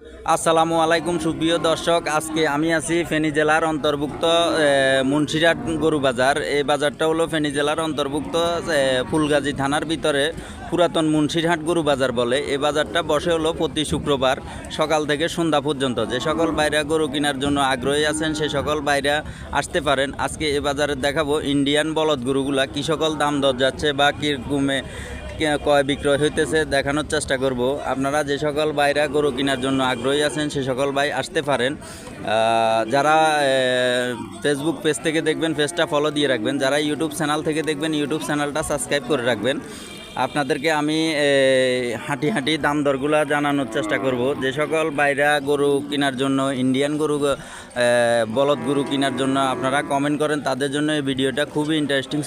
আসসালামু আলাইকুম সুপ্রিয় দর্শক, আজকে আমি আছি ফেনী জেলার অন্তর্ভুক্ত মুন্সিরহাট গরু বাজার। এই বাজারটা হলো ফেনী জেলার অন্তর্ভুক্ত ফুলগাজী থানার ভিতরে পুরাতন মুন্সিরহাট গরু বাজার বলে। এই বাজারটা বসে হলো প্রতি শুক্রবার সকাল থেকে সন্ধ্যা পর্যন্ত। যে সকল বাইরা গরু কেনার জন্য আগ্রহী আছেন সে সকল বাইরা আসতে পারেন। আজকে এই বাজারে দেখাবো ইন্ডিয়ান বলদ গরুগুলা কী সকল দাম দর যাচ্ছে বা কীরকমে ক্রয় বিক্রয় হইতেছে দেখানোর চেষ্টা করব। আপনারা যে সকল ভাইরা গরু কেনার জন্য আগ্রহী আছেন সে সকল ভাই আসতে পারেন। যারা ফেসবুক পেজ থেকে দেখবেন পেজটা ফলো দিয়ে রাখবেন, যারা ইউটিউব চ্যানেল থেকে দেখবেন ইউটিউব চ্যানেলটা সাবস্ক্রাইব করে রাখবেন। আপনাদেরকে আমি হাঁটি হাঁটি দাম দরগুলা জানানোর চেষ্টা করব। যে সকল বাইরা গরু কেনার জন্য ইন্ডিয়ান গরু বলদ গরু কেনার জন্য আপনারা কমেন্ট করেন, তাদের জন্য এই ভিডিওটা খুবই ইন্টারেস্টিং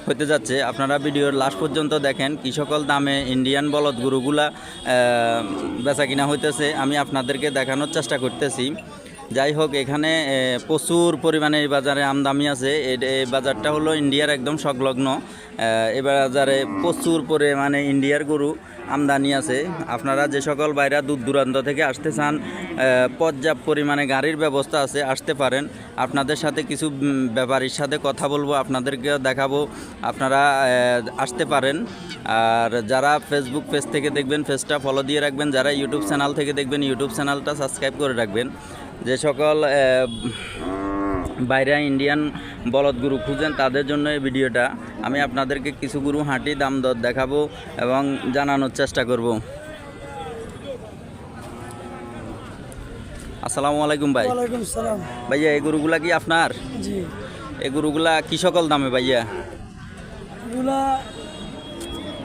হতে যাচ্ছে। আপনারা ভিডিওর লাস্ট পর্যন্ত দেখেন কী সকল দামে ইন্ডিয়ান বলদ গরুগুলা বেচা কিনা হইতেছে আমি আপনাদেরকে দেখানোর চেষ্টা করতেছি। যাই হোক, এখানে প্রচুর পরিমাণে এই বাজারে আমদামি আছে। এই বাজারটা হলো ইন্ডিয়ার একদম সংলগ্ন। এই বাজারে প্রচুর পরিমাণে ইন্ডিয়ার গরু আমদানি আছে। আপনারা যে সকল বাইরা দূর দূরান্ত থেকে আসতে চান পর্যাপ্ত পরিমাণে গাড়ির ব্যবস্থা আছে, আসতে পারেন। আপনাদের সাথে কিছু ব্যাপারীর সাথে কথা বলবো, আপনাদেরকে দেখাবো, আপনারা আসতে পারেন। আর যারা ফেসবুক পেজ থেকে দেখবেন পেজটা ফলো দিয়ে রাখবেন, যারা ইউটিউব চ্যানেল থেকে দেখবেন ইউটিউব চ্যানেলটা সাবস্ক্রাইব করে রাখবেন। যে সকল বাইরে ইন্ডিয়ান বলদ গরু খুঁজেন তাদের জন্য এই ভিডিওটা। আমি আপনাদেরকে কিছু গরু হাঁটি দাম দর দেখাবো এবং জানানোর চেষ্টা করব। আসসালামু আলাইকুম ভাই। ওয়ালাইকুম সালাম। ভাইয়া এই গরুগুলা কি আপনার? জি। এই গরুগুলা কি সকল দামে ভাইয়া? এগুলা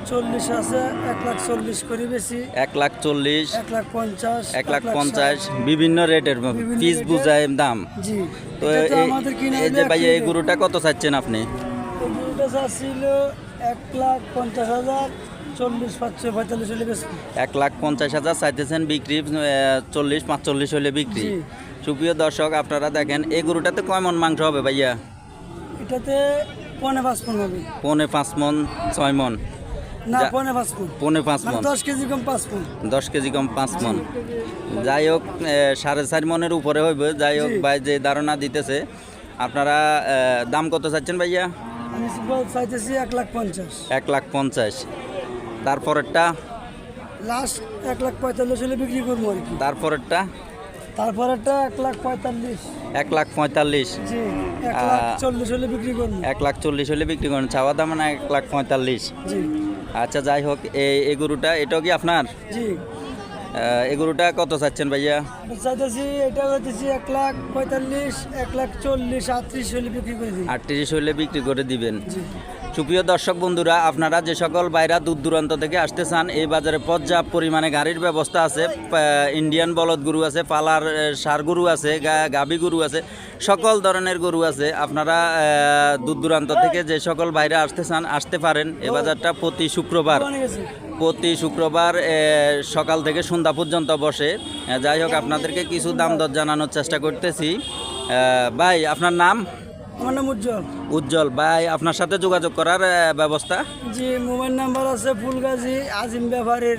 40 আছে, 1,40,000 করে বেশি, 1,40,000, 1,50,000, 1,50,000 বিভিন্ন রেটের পিস বুঝায় দাম। জি। তো আমাদের কিনে এই যে ভাইয়া এই গরুটা কত চাচ্ছেন আপনি? এই গরুটা চাচ্ছিল 1,50,000, 40, 45 হলে বেশি। 1,50,000 চাইতেছেন, বিক্রি 40-45 হলে বিক্রি। জি। সুপ্রিয় দর্শক, আপনারা দেখেন এই গরুটাতে কয় মন মাংস হবে ভাইয়া? এটাতে 5.5 মণ হবে। 5.5 মন 6 মন? না, 5.5 মণ। 5.5 মন, 10 কেজি কম 5 মণ। 10 কেজি কম 5 মন। যাই হোক 4.5 মনের উপরে হইবে। যাই হোক ভাই যে ধারণা দিতেছে, আপনারা দাম কত চাচ্ছেন ভাইয়া? আমি চাইতেছি 1,50,000। 1,50,000। তারপরেরটা? লাস্ট 1,45,000 হলে বিক্রি করবো আর কি। তারপরেরটা? তারপরেরটা 1,45,000। 1,45,000। জি, 1,40,000 হলে বিক্রি করবো। 1,40,000 হলে বিক্রি করেন, চাওয়া দাম না 1,45,000। জি। আচ্ছা, যাই হোক এই গরুটা এটাও কি আপনার? জি। এই গরুটা কত চাচ্ছেন ভাইয়া? চাইতেছি এটা হইতেছি 1,45,000, 1,40,000, 38 হলে বিক্রি করে দিই। 38 হলে বিক্রি করে দিবেন। জি। সুপ্রিয় দর্শক বন্ধুরা, আপনারা যে সকল বাইরা দূর দূরান্ত থেকে আসতে চান এই বাজারে পর্যাপ্ত পরিমাণে গাড়ির ব্যবস্থা আছে। ইন্ডিয়ান বলদ গরু আছে, পালার ষাঁড় গরু আছে, গাভী গরু আছে, সকল ধরনের গরু আছে। আপনারা দূর দূরান্ত থেকে যে সকল বাইরা আসতে চান আসতে পারেন। এই বাজারটা প্রতি শুক্রবার সকাল থেকে সন্ধ্যা পর্যন্ত বসে। যাই হোক, আপনাদেরকে কিছু দাম দর জানানোর চেষ্টা করতেছি। ভাই আপনার নাম? আমার নাম উজ্জ্বল। উজ্জ্বল ভাই, আপনার সাথে যোগাযোগ করার ব্যবস্থা? জি, মোবাইল নাম্বার আছে ফুলগাজী আজিম ব্যাপারের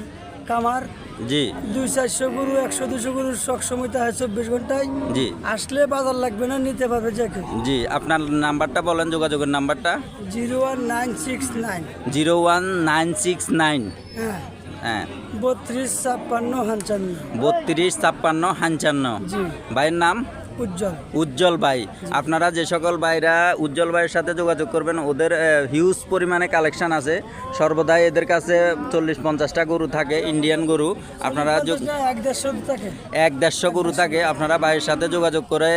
কামার। জি। 200-400 গরু, 100-200 গরু সবসময় তাই 24 ঘন্টায়। জি। আসলে বাজার লাগবে না, নিতে পারবে যে কেউ। জি, আপনার নাম্বারটা বলেন, যোগাযোগের নাম্বারটা। 01969। 01969। হ্যাঁ। হ্যাঁ। 32-56-55। 32-56-55। জি। ভাইয়ের নাম? উজ্জ্বল। উজ্জ্বল ভাই। আপনারা যে সকল ভাইরা উজ্জ্বল ভাইয়ের সাথে যোগাযোগ করবেন, ওদের হিউজ পরিমাণে কালেকশন আছে। সর্বদাই এদের কাছে 40-50টা গরু থাকে, ইন্ডিয়ান গরু। আপনারা 1-150 গরু থাকে। আপনারা ভাইয়ের সাথে যোগাযোগ করে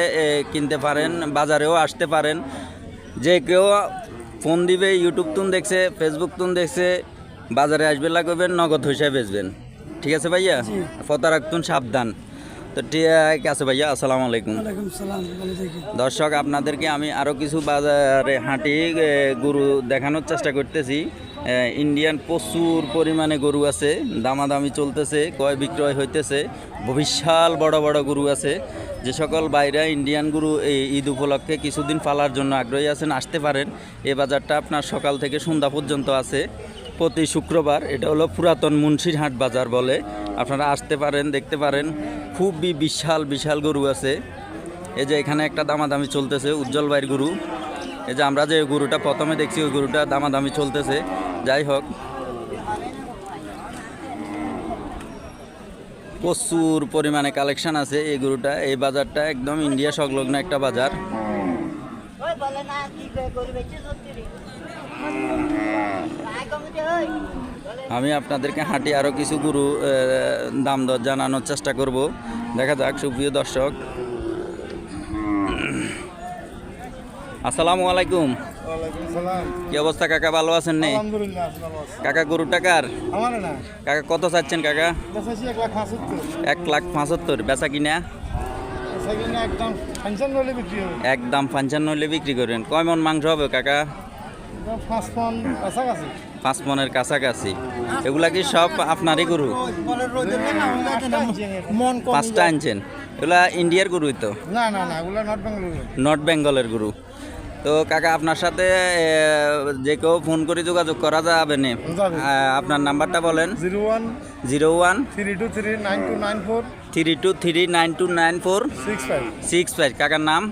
কিনতে পারেন, বাজারেও আসতে পারেন। যে কেউ ফোন দিবে, ইউটিউব তুন দেখছে, ফেসবুক তুন দেখছে, বাজারে আসবে লাগবেন, নগদ হিসাবে বেচবেন। ঠিক আছে ভাইয়া? ফতা রাখতুন, সাবধান। তো ঠিক আছে ভাইয়া, আসসালামু আলাইকুম। ওয়ালাইকুম সালাম। ভালো থাকেন। দর্শক, আপনাদেরকে আমি আরও কিছু বাজারে হাঁটি গরু দেখানোর চেষ্টা করতেছি। ইন্ডিয়ান প্রচুর পরিমাণে গরু আছে, দামাদামি চলতেছে, ক্রয় বিক্রয় হইতেছে। বিশাল বড় বড় গরু আছে। যে সকল বাইরে ইন্ডিয়ান গরু এই ঈদ উপলক্ষে কিছুদিন পালার জন্য আগ্রহী আছেন আসতে পারেন। এই বাজারটা আপনার সকাল থেকে সন্ধ্যা পর্যন্ত আছে প্রতি শুক্রবার। এটা হলো পুরাতন মুন্সিরহাট বাজার বলে। আপনারা আসতে পারেন, দেখতে পারেন। খুবই বিশাল বিশাল গরু আছে। এই যে এখানে একটা দামাদামি চলতেছে উজ্জ্বল ভাইয়ের গরু। এই যে আমরা যে গরুটা প্রথমে দেখছি ওই গরুটা দামাদামি চলতেছে। যাই হোক, প্রচুর পরিমাণে কালেকশন আছে এই গরুটা। এই বাজারটা একদম ইন্ডিয়া সংলগ্ন একটা বাজার। আমি আপনাদেরকে হাঁটি আরও কিছু গরু দাম দর জানানোর চেষ্টা করব। দেখা যাক সুপ্রিয় দর্শক। আসসালামু আলাইকুম। কি অবস্থা কাকা, ভালো আছেন নে? কাকা গরুটা কার? কাকা কত চাচ্ছেন কাকা? 1,75,000। বেচা কিনা? একদম 55 বিক্রি করবেন। কয় মন মাংস হবে কাকা? 5 মনের কাছাকাছি। এগুলা কি সব আপনারই গরু? 5টা আনছেন। এগুলা ইন্ডিয়ার গরুই তো? নর্থ বেঙ্গলের গরু। তো কাকা আপনার সাথে যে কেউ ফোন করে যোগাযোগ করা যাবে না? আপনার নাম্বারটা বলেন। 01 32392946 কাকার নাম?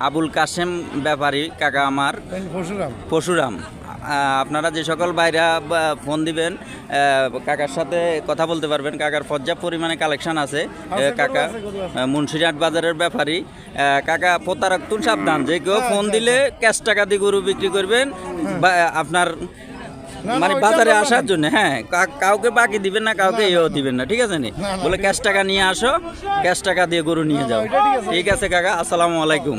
আবুল কাশেম ব্যাপারী কাকা আমার। পরশুরাম। আপনারা যে সকল ভাইরা ফোন দিবেন কাকার সাথে কথা বলতে পারবেন। কাকার পর্যাপ্ত পরিমাণে কালেকশন আছে। কাকা মুন্সিরহাট বাজারের ব্যাপারী। কাকা প্রতারক সাবধান, যে কেউ ফোন দিলে ক্যাশ টাকা দিয়ে গরু বিক্রি করবেন বা আপনার মানে বাজারে আসার জন্য। হ্যাঁ, কাউকে বাকি দিবেন না, কাউকে ইয়েও দিবেন না, ঠিক আছে নি? বলে ক্যাশ টাকা নিয়ে আসো, ক্যাশ টাকা দিয়ে গরু নিয়ে যাও। ঠিক আছে কাকা, আসসালামু আলাইকুম।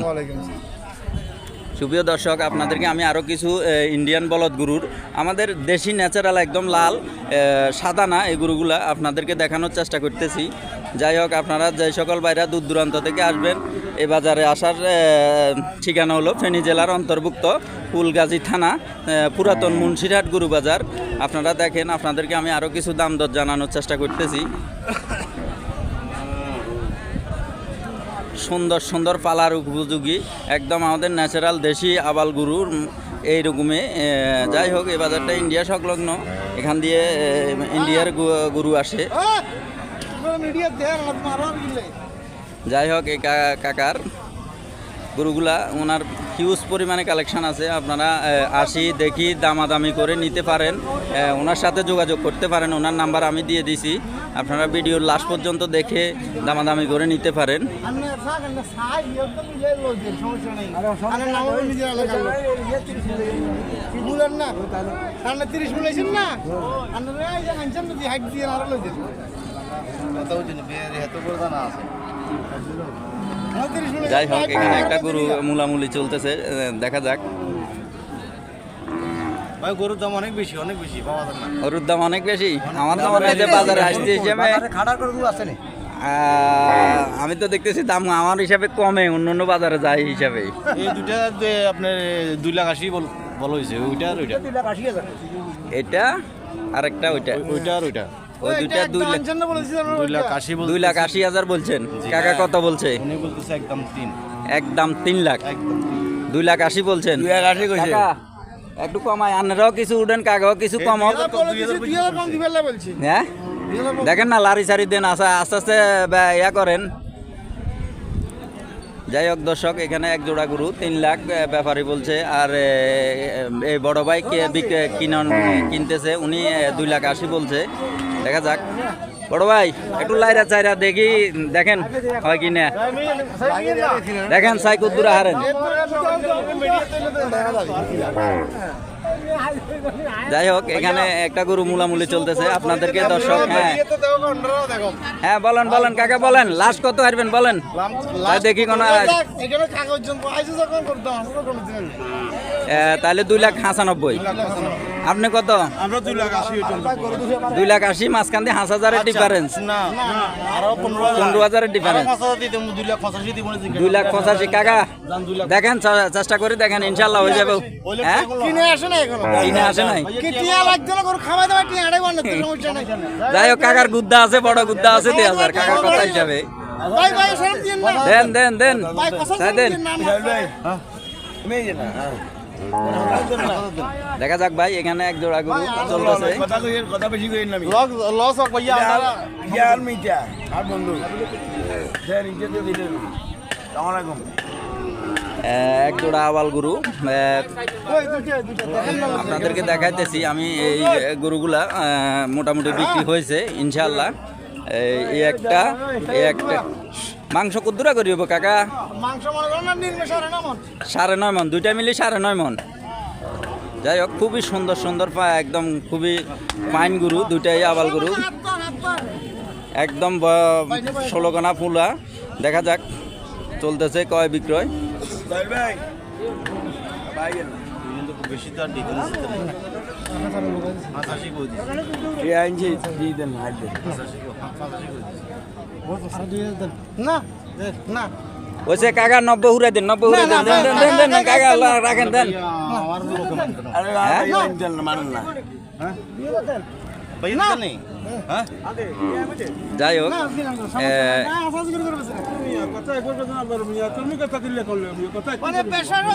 সুপ্রিয় দর্শক, আপনাদেরকে আমি আরও কিছু ইন্ডিয়ান বলদ গরুর, আমাদের দেশি ন্যাচারাল একদম লাল সাদা না, এই গরুগুলা আপনাদেরকে দেখানোর চেষ্টা করতেছি। যাই হোক, আপনারা যে সকল বাইরা দূর দূরান্ত থেকে আসবেন, এই বাজারে আসার ঠিকানা হলো ফেনী জেলার অন্তর্ভুক্ত ফুলগাজী থানা, পুরাতন মুন্সিরহাট গরু বাজার। আপনারা দেখেন, আপনাদেরকে আমি আরও কিছু দাম দর জানানোর চেষ্টা করতেছি। সুন্দর সুন্দর পালার উপযোগী একদম আমাদের ন্যাচারাল দেশি আবাল গরুর এইরকমই। যাই হোক, এই বাজারটা ইন্ডিয়া সংলগ্ন, এখান দিয়ে ইন্ডিয়ার গরু আসে। যাই হোক, এই কাকার গরুগুলা ওনার হিউজ পরিমাণে কালেকশন আছে। আপনারা আসি দেখি দামাদামি করে নিতে পারেন, ওনার সাথে যোগাযোগ করতে পারেন। ওনার নাম্বার আমি দিয়ে দিছি, আপনারা ভিডিওর লাস্ট পর্যন্ত দেখে দামাদামি করে নিতে পারেন। যাই হোক, এখানে একটা গরু মুলামুলি চলতেছে, দেখা যাক। ভাই গরুর দাম অনেক বেশি, অনেক বেশি পাওয়া যায় না। গরুর দাম অনেক বেশি? আমার তো মনে হয় যে বাজারে আসতে হিসেবে খাটার গরু আছে না। আমি তো দেখতেছি দাম আমার হিসাবে কমে, অন্য অন্য বাজারে যায় হিসাবে। এই দুটা আপনার 2,80,000 বলা হয়েছে। ওইটা আর ওইটা 2,80,000। এটা আর একটা ওইটা আর ওইটা ওই দুইটা 2,80,000 বলছেন। কাকা কত বলছে? উনি বলতেছে একদম 3। একদম 3 লাখ। একদম 2,80,000 বলছেন। 2,80,000 কইছে। কাকা একটু কমায়, আনারাও কিছু উঠেন, কাকাও কিছু কম হোক। হ্যাঁ, দেখেন না, লারি সারি দেন, আস্তে আস্তে ইয়া করেন। যাই হোক দর্শক, এখানে এক জোড়া গরু 3 লাখ ব্যাপারী বলছে। আর এই বড় ভাই কিনতেছে, উনি 2,80,000 বলছে। দেখা যাক। বড় ভাই একটু লাইরা চাইরা দেখি, দেখেন হয় কি না। দেখেন সাইকুদ্দুরা হারেন। যাই হোক, এখানে একটা গরু মুলামুলি চলতেছে আপনাদেরকে দর্শক। হ্যাঁ বলেন বলেন কাকা, বলেন লাস্ট কত হারবেন বলেন, দেখি কোন। তাহলে 2,95,000। আপনি কত? 2,80,000। মাঝখান দিয়ে 5,000 ডিফারেন্স, 15,000 ডিফারেন্স। 2,85,000 কাকা, দেখেন চেষ্টা করে দেখেন, ইনশাল্লাহ হয়ে যাবে। হ্যাঁ, কিনে আসে নাই। যাই হোক, কাকার গুদ্দা আছে, বড় গুদ্দা আছে 2,000 কাকার কথা হিসাবে। দেন দেন দেন দেন। দেখা যাক ভাই, এখানে এক জোড়া গরু চলতেছে। লস হোক ভাইয়া এক জোড়া আবাল গরু আপনাদেরকে দেখাইতেছি আমি। এই গরুগুলা মোটামুটি বিক্রি হয়েছে ইনশাল্লাহ। এই একটা মাংস কদ্দুরা করিব কাকা? মাংস মনে করেন না, নিম্ন 9.5 মন, দুইটা মিলে 9.5 মন। যাই হোক, খুবই সুন্দর সুন্দর একদম খুবই ফাইন গরু, দুইটাই আবাল গরু, একদম 16 কানা ফুলা। দেখা যাক, চলতেছে ক্রয় বিক্রয়। বেশি তো আর ডিটেলস না না ওইসে কাকা 90 হুরে দেন, 90 হুরে দেন, দেন দেন দেন কাকা, রাখেন দেন। যাই হোক,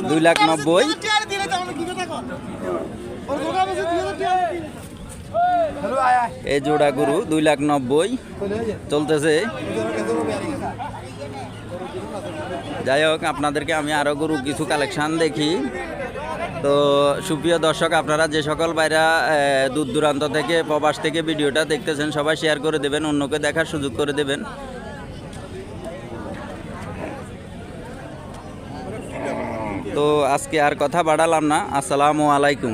2,90,000। এই জোড়া গরু 2,90,000 চলতেছে। যাই হোক, আপনাদেরকে আমি আরো গরু কিছু কালেকশন দেখি। তো সুপ্রিয় দর্শক, আপনারা যে সকল ভাইরা দূর দূরান্ত থেকে, প্রবাস থেকে ভিডিওটা দেখতেছেন, সবাই শেয়ার করে দেবেন, অন্যকে দেখার সুযোগ করে দেবেন। তো আজকে আর কথা বাড়ালাম না। আসসালামু আলাইকুম।